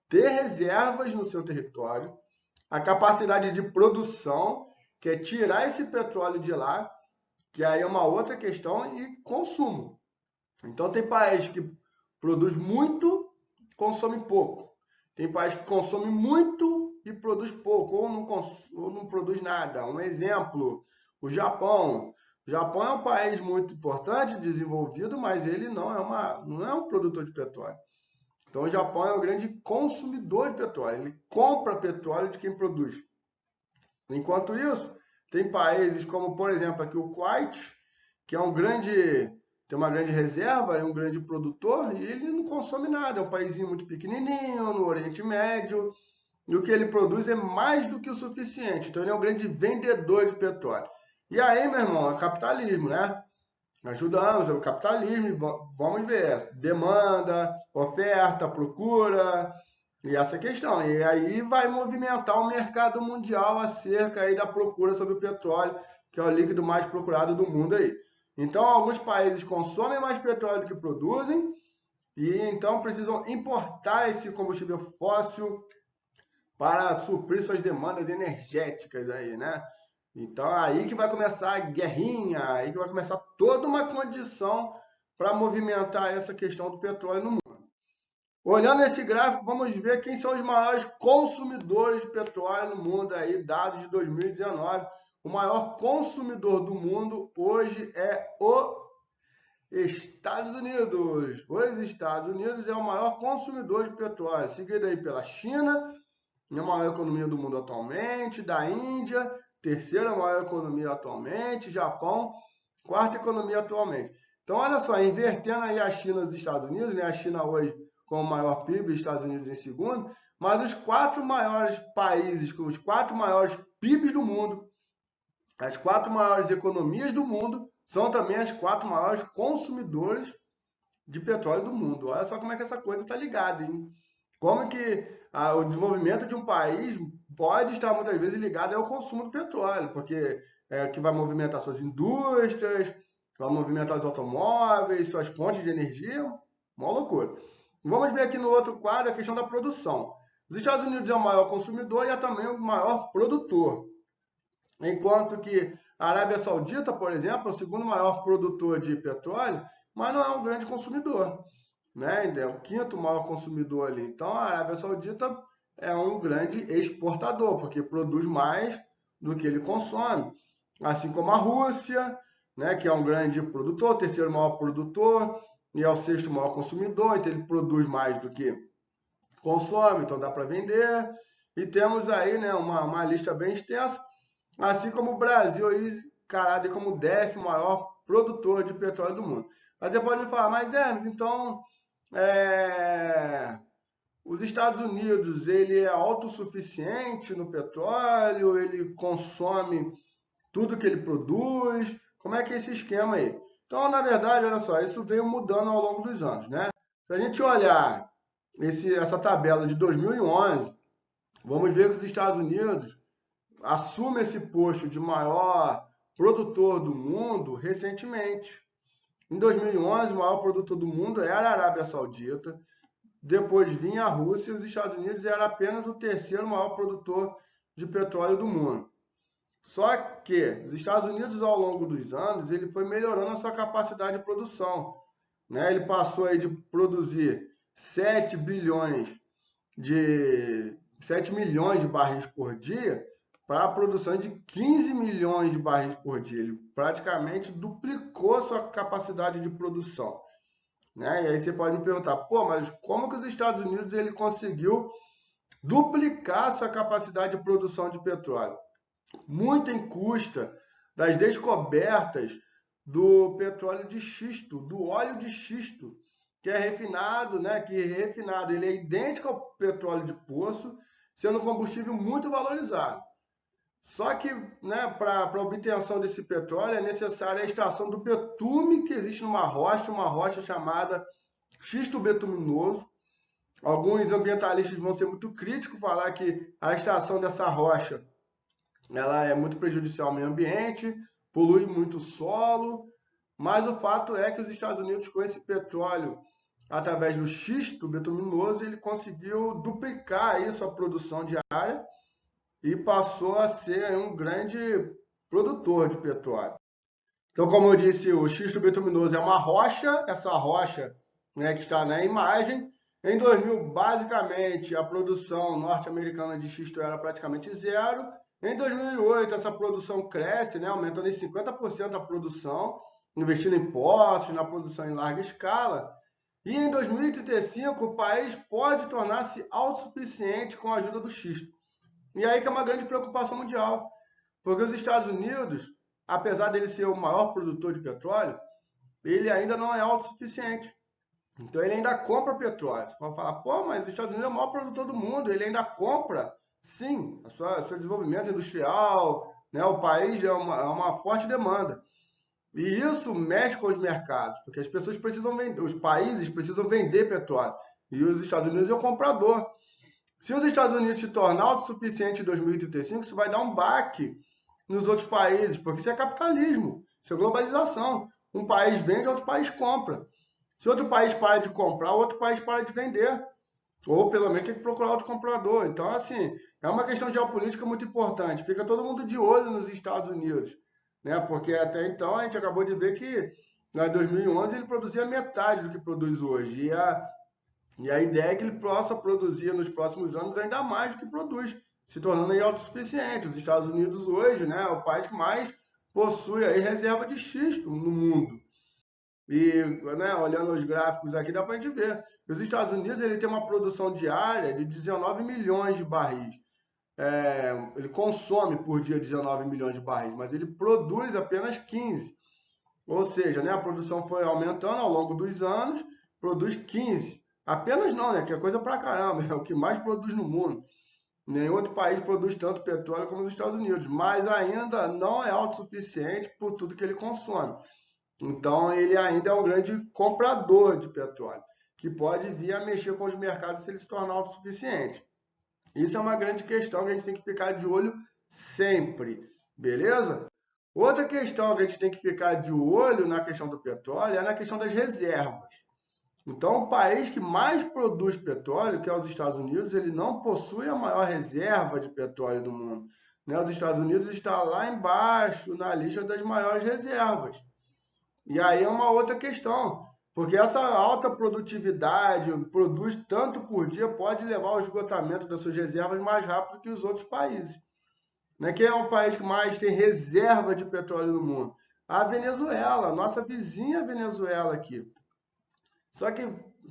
Ter reservas no seu território, a capacidade de produção, que é tirar esse petróleo de lá, que aí é uma outra questão, e consumo. Então tem país que produz muito, consome pouco. Tem país que consome muito e produz pouco, ou não produz nada. Um exemplo, o Japão. O Japão é um país muito importante, desenvolvido, mas ele não é um produtor de petróleo. Então o Japão é um grande consumidor de petróleo. Ele compra petróleo de quem produz. Enquanto isso, tem países como, por exemplo, aqui o Kuwait, que tem uma grande reserva, é um grande produtor, e ele não consome nada. É um paísinho muito pequenininho, no Oriente Médio, e o que ele produz é mais do que o suficiente. Então ele é um grande vendedor de petróleo. E aí, meu irmão, é capitalismo, né? Ajudamos, é o capitalismo, vamos ver, demanda, oferta, procura, e essa questão. E aí vai movimentar o mercado mundial acerca aí da procura sobre o petróleo, que é o líquido mais procurado do mundo aí. Então, alguns países consomem mais petróleo do que produzem, e então precisam importar esse combustível fóssil para suprir suas demandas energéticas aí, né? Então, aí que vai começar a guerrinha, aí que vai começar toda uma condição para movimentar essa questão do petróleo no mundo. Olhando esse gráfico, vamos ver quem são os maiores consumidores de petróleo no mundo, aí, dados de 2019. O maior consumidor do mundo hoje é o Estados Unidos. Os Estados Unidos é o maior consumidor de petróleo, seguido aí pela China, a maior economia do mundo atualmente, da Índia, terceira maior economia atualmente, Japão, quarta economia atualmente. Então, olha só, invertendo aí a China e os Estados Unidos, né? A China hoje com o maior PIB, os Estados Unidos em segundo, mas os quatro maiores países com os quatro maiores PIBs do mundo, as quatro maiores economias do mundo, são também as quatro maiores consumidores de petróleo do mundo. Olha só como é que essa coisa está ligada, hein? Como que o desenvolvimento de um país pode estar muitas vezes ligado ao consumo do petróleo, porque é que vai movimentar suas indústrias, vai movimentar os automóveis, suas fontes de energia, uma loucura. Vamos ver aqui no outro quadro a questão da produção. Os Estados Unidos é o maior consumidor e é também o maior produtor, enquanto que a Arábia Saudita, por exemplo, é o segundo maior produtor de petróleo, mas não é um grande consumidor, né? É o quinto maior consumidor ali. Então, a Arábia Saudita é um grande exportador, porque produz mais do que ele consome. Assim como a Rússia, né, que é um grande produtor, o terceiro maior produtor e é o sexto maior consumidor, então ele produz mais do que consome, então dá para vender. E temos aí, né, uma lista bem extensa, assim como o Brasil aí, carado como o 10º maior produtor de petróleo do mundo. Mas você pode me falar, mas Hermes, então os Estados Unidos, ele é autossuficiente no petróleo, ele consome tudo que ele produz, como é que é esse esquema aí? Então, na verdade, olha só, isso veio mudando ao longo dos anos, né? Se a gente olhar essa tabela de 2011, vamos ver que os Estados Unidos assumem esse posto de maior produtor do mundo recentemente. Em 2011, o maior produtor do mundo era a Arábia Saudita. depois vinha a Rússia e os Estados Unidos era apenas o terceiro maior produtor de petróleo do mundo. Só que os Estados Unidos, ao longo dos anos, ele foi melhorando a sua capacidade de produção, né? Ele passou aí de produzir 7 milhões de barris por dia para a produção de 15 milhões de barris por dia. Ele praticamente duplicou sua capacidade de produção, né? E aí você pode me perguntar, pô, mas como que os Estados Unidos ele conseguiu duplicar sua capacidade de produção de petróleo? Muito em custa das descobertas do petróleo de xisto, do óleo de xisto, que é refinado, né? Que refinado ele é idêntico ao petróleo de poço, sendo um combustível muito valorizado. Só que, né, para a obtenção desse petróleo é necessária a extração do betume que existe numa rocha chamada xisto betuminoso. Alguns ambientalistas vão ser muito críticos, falar que a extração dessa rocha ela é muito prejudicial ao meio ambiente, polui muito o solo, mas o fato é que os Estados Unidos, com esse petróleo, através do xisto betuminoso, ele conseguiu duplicar aí sua produção diária e passou a ser um grande produtor de petróleo. Então, como eu disse, o xisto betuminoso é uma rocha, essa rocha, né, que está na imagem. Em 2000, basicamente, a produção norte-americana de xisto era praticamente zero. Em 2008, essa produção cresce, né, aumentando em 50% a produção, investindo em poços, na produção em larga escala. E em 2035, o país pode tornar-se autossuficiente com a ajuda do xisto. E aí que é uma grande preocupação mundial, porque os Estados Unidos, apesar dele ser o maior produtor de petróleo, ele ainda não é autossuficiente. Então ele ainda compra petróleo. Você pode falar, pô, mas os Estados Unidos é o maior produtor do mundo, ele ainda compra, sim, seu desenvolvimento industrial, né, o país é uma forte demanda. E isso mexe com os mercados, porque as pessoas precisam vender, os países precisam vender petróleo. E os Estados Unidos é o comprador. Se os Estados Unidos se tornar autossuficiente em 2035, isso vai dar um baque nos outros países, porque isso é capitalismo, isso é globalização. Um país vende, outro país compra. Se outro país para de comprar, outro país para de vender. Ou pelo menos tem que procurar outro comprador. Então, assim, é uma questão geopolítica muito importante. Fica todo mundo de olho nos Estados Unidos, né? Porque até então a gente acabou de ver que em 2011 ele produzia metade do que produz hoje. E a ideia é que ele possa produzir nos próximos anos ainda mais do que produz, se tornando aí autossuficiente. Os Estados Unidos hoje, né, é o país que mais possui aí reserva de xisto no mundo. E, né, olhando os gráficos aqui, dá para a gente ver. Os Estados Unidos ele tem uma produção diária de 19 milhões de barris. Ele consome por dia 19 milhões de barris, mas ele produz apenas 15. Ou seja, né, a produção foi aumentando ao longo dos anos, produz 15. Apenas não, né, que é coisa pra caramba, é o que mais produz no mundo. Nenhum outro país produz tanto petróleo como os Estados Unidos, mas ainda não é autossuficiente por tudo que ele consome. Então, ele ainda é um grande comprador de petróleo, que pode vir a mexer com os mercados se ele se tornar autossuficiente. Isso é uma grande questão que a gente tem que ficar de olho sempre, beleza? Outra questão que a gente tem que ficar de olho na questão do petróleo é na questão das reservas. Então, o país que mais produz petróleo, que é os Estados Unidos, ele não possui a maior reserva de petróleo do mundo, né? Os Estados Unidos está lá embaixo na lista das maiores reservas. E aí é uma outra questão, porque essa alta produtividade, produz tanto por dia, pode levar ao esgotamento das suas reservas mais rápido que os outros países. Né? Quem é o país que mais tem reserva de petróleo no mundo? A Venezuela, a nossa vizinha Venezuela aqui. Só que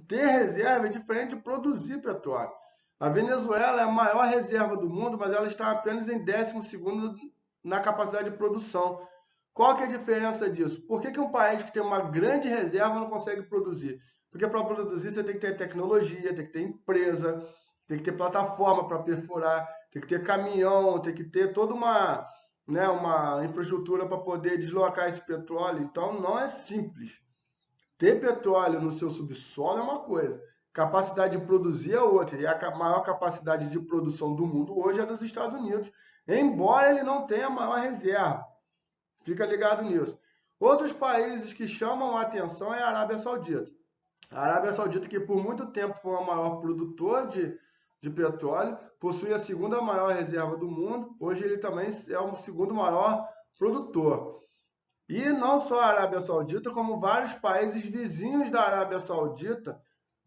ter reserva é diferente de produzir petróleo. A Venezuela é a maior reserva do mundo, mas ela está apenas em 12º na capacidade de produção. Qual que é a diferença disso? Por que um país que tem uma grande reserva não consegue produzir? Porque para produzir você tem que ter tecnologia, tem que ter empresa, tem que ter plataforma para perfurar, tem que ter caminhão, tem que ter toda uma infraestrutura para poder deslocar esse petróleo. Então não é simples. Ter petróleo no seu subsolo é uma coisa, capacidade de produzir é outra. E a maior capacidade de produção do mundo hoje é dos Estados Unidos, embora ele não tenha a maior reserva. Fica ligado nisso. Outros países que chamam a atenção é a Arábia Saudita. A Arábia Saudita, que por muito tempo foi o maior produtor de petróleo, possui a segunda maior reserva do mundo. Hoje ele também é o segundo maior produtor. E não só a Arábia Saudita, como vários países vizinhos da Arábia Saudita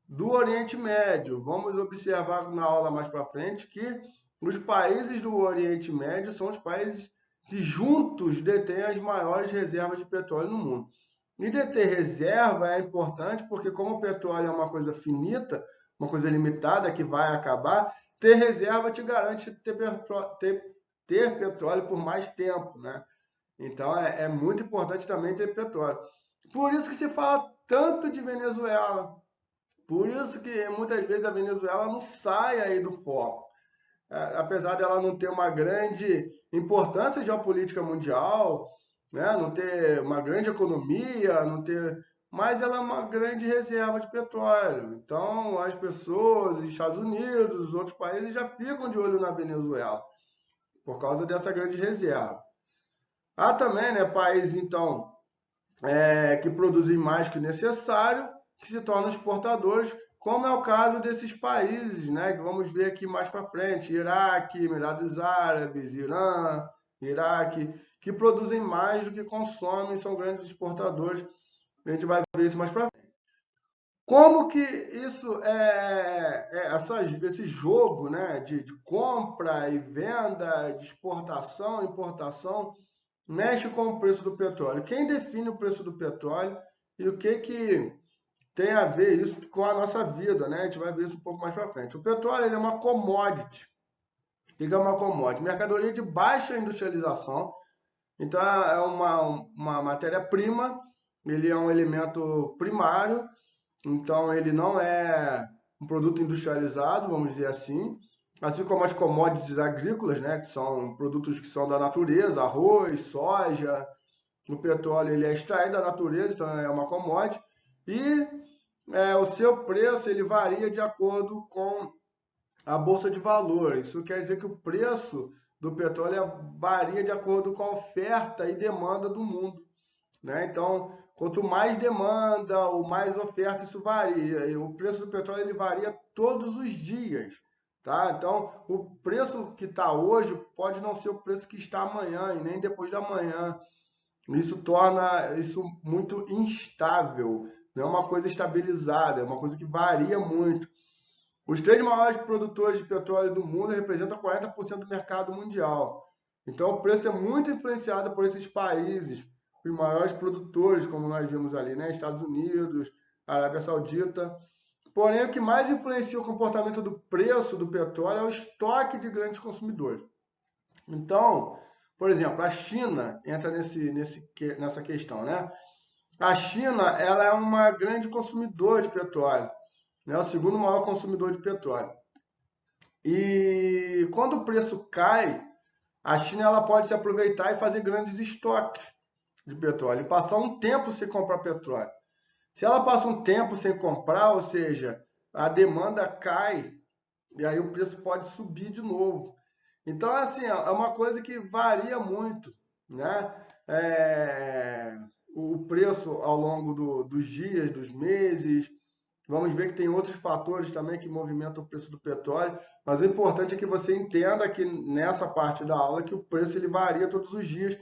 do Oriente Médio. Vamos observar na aula mais para frente que os países do Oriente Médio são os países que juntos detêm as maiores reservas de petróleo no mundo. E deter reserva é importante porque, como o petróleo é uma coisa finita, uma coisa limitada que vai acabar, ter reserva te garante ter petróleo por mais tempo, né? Então é muito importante também ter petróleo. Por isso que se fala tanto de Venezuela. Por isso que muitas vezes a Venezuela não sai aí do foco. Apesar dela não ter uma grande importância geopolítica mundial, né? Não ter uma grande economia, não ter, mas ela é uma grande reserva de petróleo. Então as pessoas, os Estados Unidos, os outros países já ficam de olho na Venezuela por causa dessa grande reserva. Há também, né, países então que produzem mais que o necessário, que se tornam exportadores, como é o caso desses países, né, que vamos ver aqui mais para frente, Iraque, Emirados Árabes, Irã, Iraque, que produzem mais do que consomem, são grandes exportadores. A gente vai ver isso mais para frente. Como que isso esse jogo, né, de compra e venda, de exportação, importação, mexe com o preço do petróleo? Quem define o preço do petróleo e o que tem a ver isso com a nossa vida, né? A gente vai ver isso um pouco mais para frente. O petróleo ele é uma commodity. O que é uma commodity? Mercadoria de baixa industrialização. Então é uma matéria-prima, ele é um elemento primário, então ele não é um produto industrializado, vamos dizer assim como as commodities agrícolas, né, que são produtos que são da natureza, arroz, soja. O petróleo ele é extraído da natureza, então é uma commodity, e o seu preço ele varia de acordo com a bolsa de valores. Isso quer dizer que o preço do petróleo varia de acordo com a oferta e demanda do mundo, né? Então, quanto mais demanda ou mais oferta, isso varia. E o preço do petróleo ele varia todos os dias, tá? Então, o preço que está hoje pode não ser o preço que está amanhã e nem depois da manhã. Isso torna isso muito instável, não é uma coisa estabilizada, é uma coisa que varia muito. Os três maiores produtores de petróleo do mundo representam 40% do mercado mundial. Então, o preço é muito influenciado por esses países, os maiores produtores, como nós vimos ali, né? Estados Unidos, Arábia Saudita. Porém, o que mais influencia o comportamento do preço do petróleo é o estoque de grandes consumidores. Então, por exemplo, a China entra nessa questão, né? A China, ela é uma grande consumidora de petróleo, né? O segundo maior consumidor de petróleo. E quando o preço cai, a China ela pode se aproveitar e fazer grandes estoques de petróleo, e passar um tempo sem comprar petróleo. Se ela passa um tempo sem comprar, ou seja, a demanda cai, e aí o preço pode subir de novo. Então, assim, é uma coisa que varia muito, né? O preço ao longo dos dias, dos meses. Vamos ver que tem outros fatores também que movimentam o preço do petróleo, mas o importante é que você entenda que nessa parte da aula que o preço ele varia todos os dias,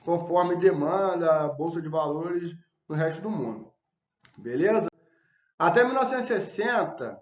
conforme demanda, bolsa de valores no resto do mundo. Beleza? Até 1960,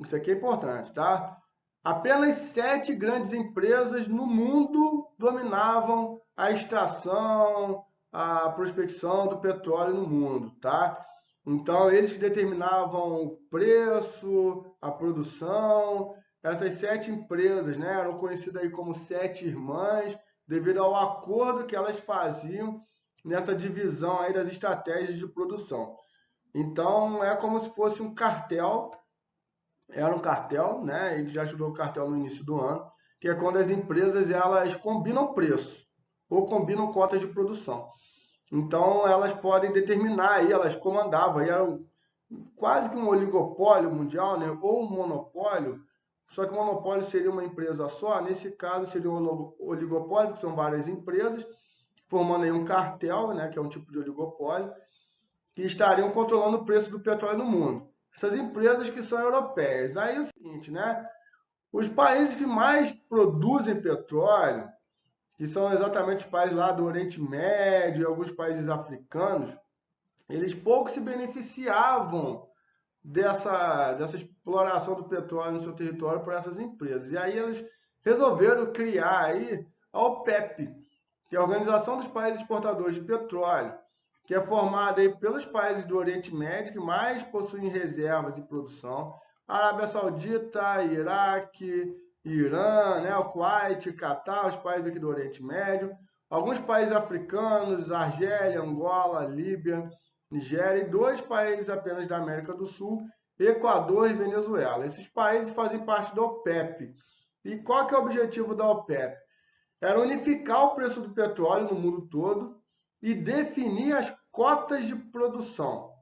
isso aqui é importante, tá? Apenas 7 grandes empresas no mundo dominavam a extração, a prospecção do petróleo no mundo, tá? Então, eles que determinavam o preço, a produção. Essas 7 empresas, né, eram conhecidas aí como 7 irmãs, devido ao acordo que elas faziam nessa divisão aí das estratégias de produção. Então, é como se fosse um cartel, era um cartel, né? A gente já estudou o cartel no início do ano, que é quando as empresas elas combinam preço ou combinam cotas de produção. Então, elas podem determinar aí, elas comandavam, aí era quase que um oligopólio mundial, né? Ou um monopólio, só que o monopólio seria uma empresa só, nesse caso seria um oligopólio, que são várias empresas, formando aí um cartel, né? Que é um tipo de oligopólio, que estariam controlando o preço do petróleo no mundo. Essas empresas que são europeias. Aí é o seguinte, né? Os países que mais produzem petróleo, que são exatamente os países lá do Oriente Médio e alguns países africanos, eles pouco se beneficiavam dessa exploração do petróleo no seu território por essas empresas. E aí eles resolveram criar aí a OPEP, que é a Organização dos Países Exportadores de Petróleo, que é formada aí pelos países do Oriente Médio que mais possuem reservas de produção: Arábia Saudita, Iraque, Irã, né, o Kuwait, Catar, os países aqui do Oriente Médio, alguns países africanos, Argélia, Angola, Líbia, Nigéria, e 2 países apenas da América do Sul, Equador e Venezuela. Esses países fazem parte da OPEP. E qual que é o objetivo da OPEP? Era unificar o preço do petróleo no mundo todo e definir as cotas de produção.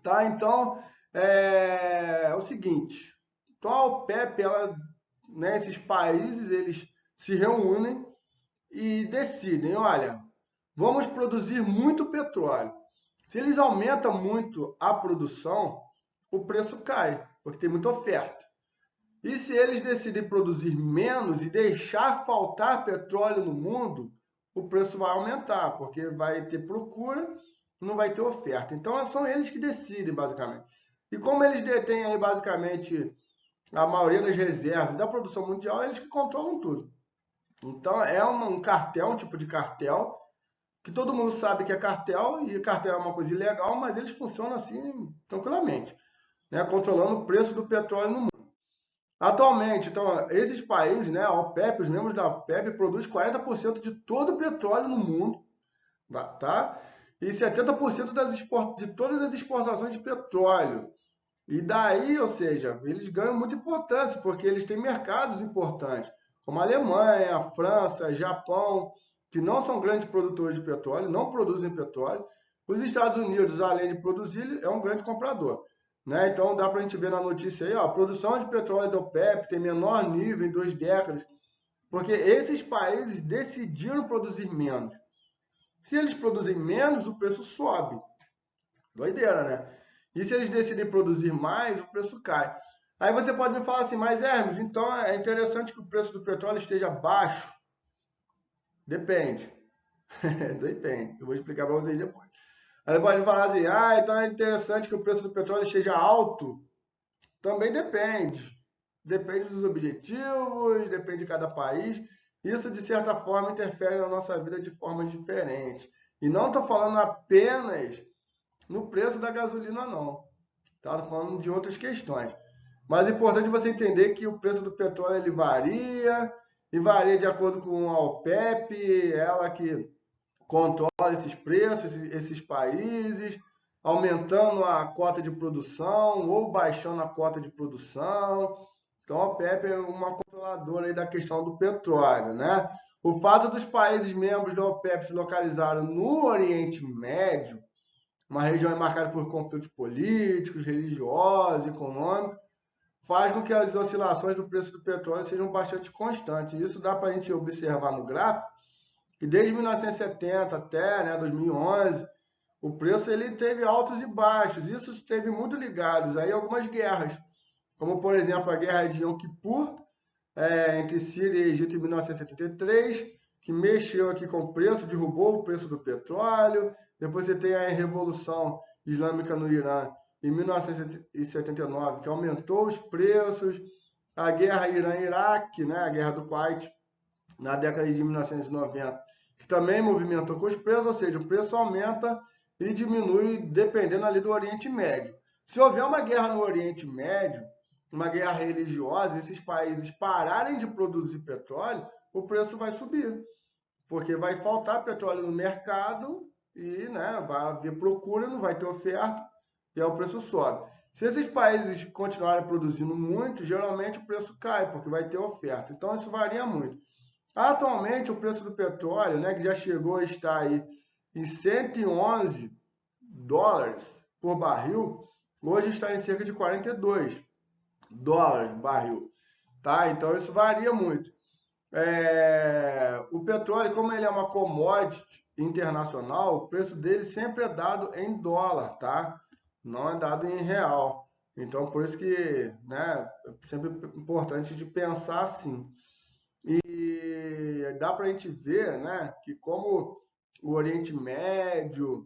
Tá? Então, é o seguinte, então a OPEP, né, esses países, eles se reúnem e decidem, olha, vamos produzir muito petróleo. Se eles aumentam muito a produção, o preço cai, porque tem muita oferta. E se eles decidem produzir menos e deixar faltar petróleo no mundo, o preço vai aumentar, porque vai ter procura e não vai ter oferta. Então, são eles que decidem, basicamente. E como eles detêm aí, basicamente, a maioria das reservas da produção mundial, eles que controlam tudo. Então, é um cartel, um tipo de cartel, que todo mundo sabe que é cartel, e cartel é uma coisa ilegal, mas eles funcionam assim tranquilamente, né, controlando o preço do petróleo no mundo. Atualmente, então, esses países, né, a OPEP, os membros da OPEP, produzem 40% de todo o petróleo no mundo, tá? E 70% de todas as exportações de petróleo. E daí, ou seja, eles ganham muita importância, porque eles têm mercados importantes, como a Alemanha, a França, Japão, que não são grandes produtores de petróleo, não produzem petróleo. Os Estados Unidos, além de produzir, é um grande comprador. Né? Então dá para a gente ver na notícia aí, ó, a produção de petróleo da OPEP tem menor nível em 2 décadas, porque esses países decidiram produzir menos. Se eles produzem menos, o preço sobe. Doideira, né? E se eles decidem produzir mais, o preço cai. Aí você pode me falar assim, mas Hermes, então é interessante que o preço do petróleo esteja baixo? Depende. Depende. Eu vou explicar para vocês depois. Aí pode falar assim, então é interessante que o preço do petróleo esteja alto? Também depende. Depende dos objetivos, depende de cada país. Isso, de certa forma, interfere na nossa vida de formas diferentes. E não estou falando apenas no preço da gasolina, não. Estou falando de outras questões. Mas é importante você entender que o preço do petróleo ele varia, e varia de acordo com a OPEP, ela que controla esses preços, esses países, aumentando a cota de produção ou baixando a cota de produção. Então a OPEP é uma controladora aí da questão do petróleo, né? O fato dos países membros da OPEP se localizarem no Oriente Médio, uma região marcada por conflitos políticos, religiosos, econômicos, faz com que as oscilações do preço do petróleo sejam bastante constantes. Isso dá para a gente observar no gráfico, que desde 1970 até, né, 2011, o preço ele teve altos e baixos. Isso esteve muito ligados aí a algumas guerras, como por exemplo a guerra de Yom Kippur, entre Síria e Egito em 1973, que mexeu aqui com o preço, derrubou o preço do petróleo. Depois você tem a Revolução Islâmica no Irã em 1979, que aumentou os preços. A guerra Irã-Iraque, né, a guerra do Kuwait, na década de 1990, que também movimentou com os preços, ou seja, o preço aumenta e diminui dependendo ali do Oriente Médio. Se houver uma guerra no Oriente Médio, uma guerra religiosa, esses países pararem de produzir petróleo, o preço vai subir, porque vai faltar petróleo no mercado e, né, vai haver procura, não vai ter oferta e aí o preço sobe. Se esses países continuarem produzindo muito, geralmente o preço cai, porque vai ter oferta. Então isso varia muito. Atualmente, o preço do petróleo, né, que já chegou a estar aí em 111 dólares por barril, hoje está em cerca de 42 dólares por barril. Tá? Então, isso varia muito. O petróleo, como ele é uma commodity, internacional, o preço dele sempre é dado em dólar, tá? Não é dado em real. Então, por isso que, né, é sempre importante de pensar assim. E dá para a gente ver, né, que como o Oriente Médio,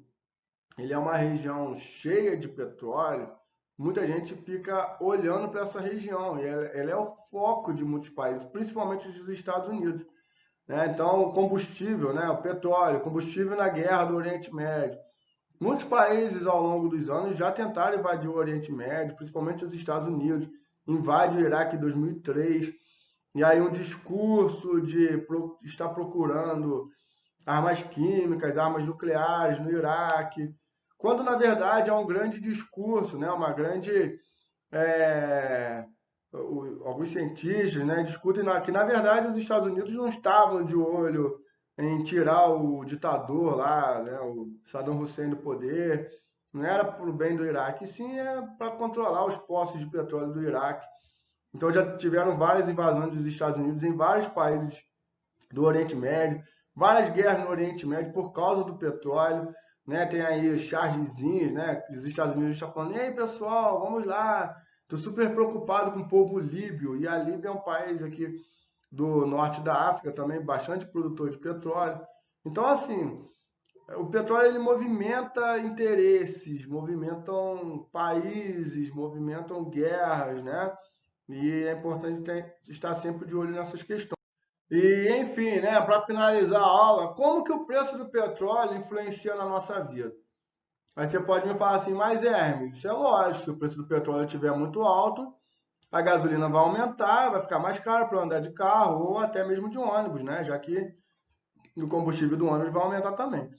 ele é uma região cheia de petróleo, muita gente fica olhando para essa região, e ela é o foco de muitos países, principalmente dos Estados Unidos, né? Então, o combustível, né, o petróleo, combustível na guerra do Oriente Médio. Muitos países ao longo dos anos já tentaram invadir o Oriente Médio, principalmente os Estados Unidos, invade o Iraque em 2003, e aí um discurso de estar procurando armas químicas, armas nucleares no Iraque, quando na verdade é um grande discurso, né? Uma grande é, alguns cientistas, né, discutem que na verdade os Estados Unidos não estavam de olho em tirar o ditador lá, né, o Saddam Hussein do poder, não era para o bem do Iraque, sim é para controlar os poços de petróleo do Iraque. Então já tiveram várias invasões dos Estados Unidos em vários países do Oriente Médio, várias guerras no Oriente Médio por causa do petróleo, né? Tem aí os chargezinhos, né? Os Estados Unidos estão falando, ei pessoal, vamos lá, estou super preocupado com o povo líbio, e a Líbia é um país aqui do norte da África também, bastante produtor de petróleo. Então, assim, o petróleo ele movimenta interesses, movimentam países, movimentam guerras, né? E é importante estar sempre de olho nessas questões. E, enfim, né, para finalizar a aula, como que o preço do petróleo influencia na nossa vida? Aí você pode me falar assim, mas Hermes, isso é lógico, se o preço do petróleo estiver muito alto, a gasolina vai aumentar, vai ficar mais caro para andar de carro ou até mesmo de ônibus, né? Já que o combustível do ônibus vai aumentar também.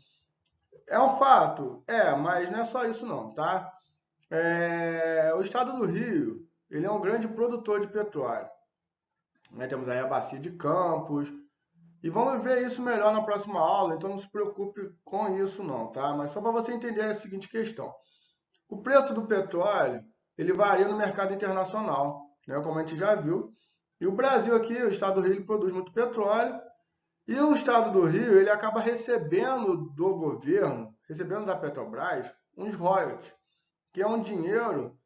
É um fato? É, mas não é só isso não, tá? O estado do Rio, ele é um grande produtor de petróleo, né? Temos aí a bacia de Campos, e vamos ver isso melhor na próxima aula, então não se preocupe com isso não, tá? Mas só para você entender a seguinte questão. O preço do petróleo, ele varia no mercado internacional, né? Como a gente já viu. E o Brasil aqui, o estado do Rio, ele produz muito petróleo. E o estado do Rio, ele acaba recebendo do governo, recebendo da Petrobras, uns royalties, que é um dinheiro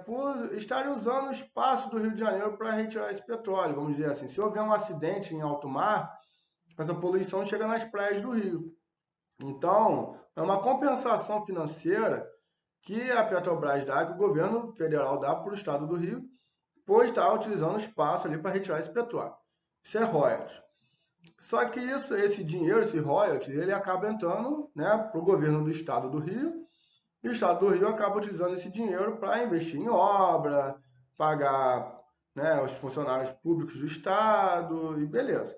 por estarem usando o espaço do Rio de Janeiro para retirar esse petróleo, vamos dizer assim. Se houver um acidente em alto mar, essa poluição chega nas praias do Rio. Então, é uma compensação financeira que a Petrobras dá, que o governo federal dá para o estado do Rio, pois está utilizando o espaço ali para retirar esse petróleo. Isso é royalties. Só que esse dinheiro, esse royalties, ele acaba entrando, né, para o governo do estado do Rio, e o estado do Rio acaba utilizando esse dinheiro para investir em obra, pagar, né, os funcionários públicos do estado, e beleza.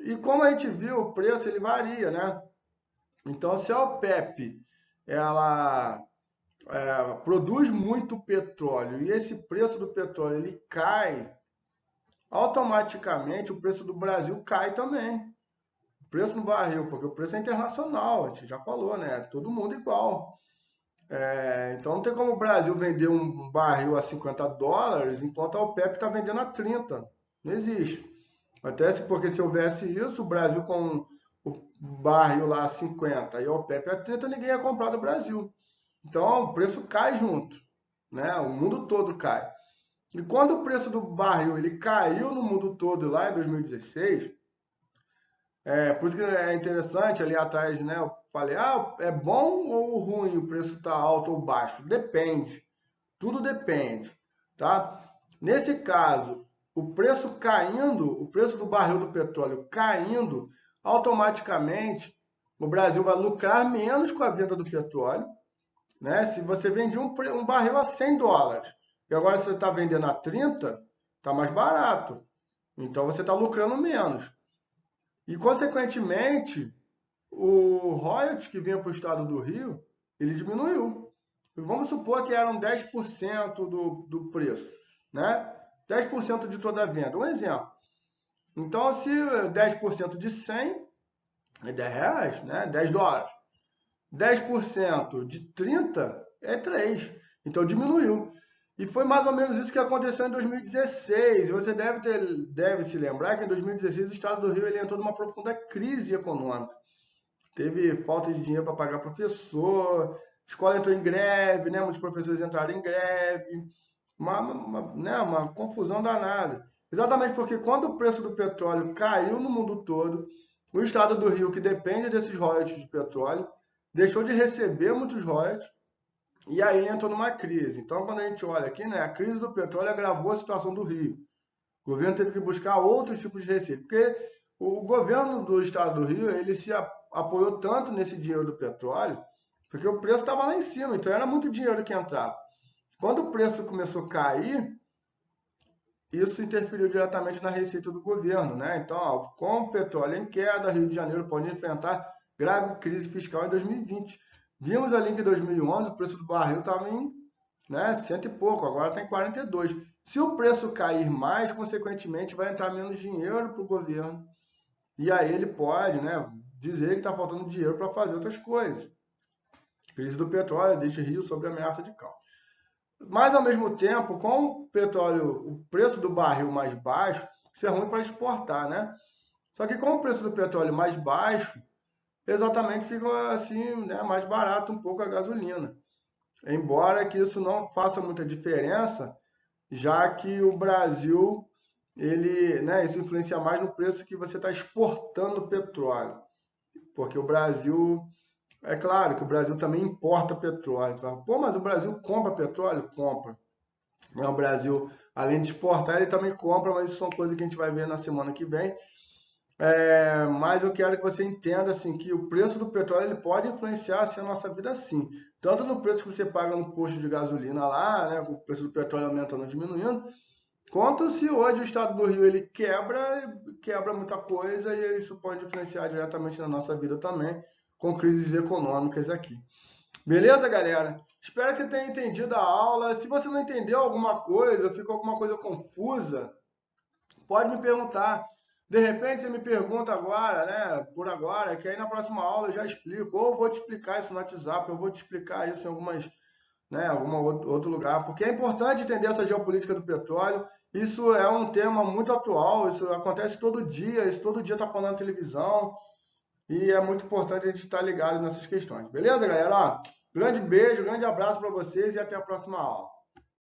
E como a gente viu, o preço ele varia, né? Então, se a OPEP ela produz muito petróleo e esse preço do petróleo ele cai, automaticamente o preço do Brasil cai também. O preço no barril, porque o preço é internacional, a gente já falou, né? Todo mundo igual. Então não tem como o Brasil vender um barril a $50, enquanto a OPEP está vendendo a 30. Não existe. Até porque se houvesse isso, o Brasil com o barril lá a 50 e a OPEP a 30, ninguém ia comprar do Brasil. Então o preço cai junto, né? O mundo todo cai. E quando o preço do barril ele caiu no mundo todo lá em 2016, por isso que é interessante ali atrás, né? Eu falei, é bom ou ruim o preço está alto ou baixo? Depende. Tudo depende, tá? Nesse caso, o preço caindo, o preço do barril do petróleo caindo, automaticamente o Brasil vai lucrar menos com a venda do petróleo, né? Se você vende um barril a $100 e agora você está vendendo a 30, está mais barato. Então você está lucrando menos. E, consequentemente, o royalties que vinha para o estado do Rio, ele diminuiu. Vamos supor que eram 10% do preço, né? 10% de toda a venda, um exemplo. Então, se 10% de 100 é R$10, né? $10. 10% de 30 é 3. Então, diminuiu. E foi mais ou menos isso que aconteceu em 2016. Você deve se lembrar que em 2016 o estado do Rio ele entrou numa profunda crise econômica. teve falta de dinheiro para pagar professor, escola entrou em greve, né? Muitos professores entraram em greve, né? Uma confusão danada. Exatamente porque quando o preço do petróleo caiu no mundo todo, o estado do Rio, que depende desses royalties de petróleo, deixou de receber muitos royalties e aí ele entrou numa crise. Então, quando a gente olha aqui, né, a crise do petróleo agravou a situação do Rio. O governo teve que buscar outros tipos de receita, porque o governo do estado do Rio, ele se apoiou tanto nesse dinheiro do petróleo, porque o preço estava lá em cima, então era muito dinheiro que entrava. Quando o preço começou a cair, isso interferiu diretamente na receita do governo, né? Então, ó, com o petróleo em queda, Rio de Janeiro pode enfrentar grave crise fiscal em 2020. Vimos ali que em 2011 o preço do barril estava em, né, cento e pouco, agora está em 42. Se o preço cair mais, consequentemente vai entrar menos dinheiro para o governo. E aí ele pode, né, dizer que está faltando dinheiro para fazer outras coisas. Crise do petróleo deixa Rio sob ameaça de caos. Mas, ao mesmo tempo, com o petróleo, o preço do barril mais baixo, isso é ruim para exportar, né? Só que com o preço do petróleo mais baixo, exatamente fica assim, né, mais barato um pouco a gasolina. Embora que isso não faça muita diferença, já que o Brasil, ele, né, isso influencia mais no preço que você está exportando petróleo. Porque o Brasil, é claro que o Brasil também importa petróleo. Você fala, pô, mas o Brasil compra petróleo? Compra. O Brasil, além de exportar, ele também compra, mas isso são coisas que a gente vai ver na semana que vem. Mas eu quero que você entenda assim, que o preço do petróleo ele pode influenciar assim, a nossa vida sim. Tanto no preço que você paga no posto de gasolina lá, né, com o preço do petróleo aumentando ou diminuindo, quanto se hoje o estado do Rio ele quebra muita coisa e isso pode influenciar diretamente na nossa vida também, com crises econômicas aqui. Beleza, galera? Espero que você tenha entendido a aula. Se você não entendeu alguma coisa, ficou alguma coisa confusa, pode me perguntar. De repente você me pergunta agora, né? Por agora, que aí na próxima aula eu já explico. Ou eu vou te explicar isso no WhatsApp, eu vou te explicar isso em algumas, né, algum outro lugar. Porque é importante entender essa geopolítica do petróleo. Isso é um tema muito atual, isso acontece todo dia, isso todo dia está falando na televisão. E é muito importante a gente estar ligado nessas questões. Beleza, galera? Ó, grande beijo, grande abraço para vocês e até a próxima aula.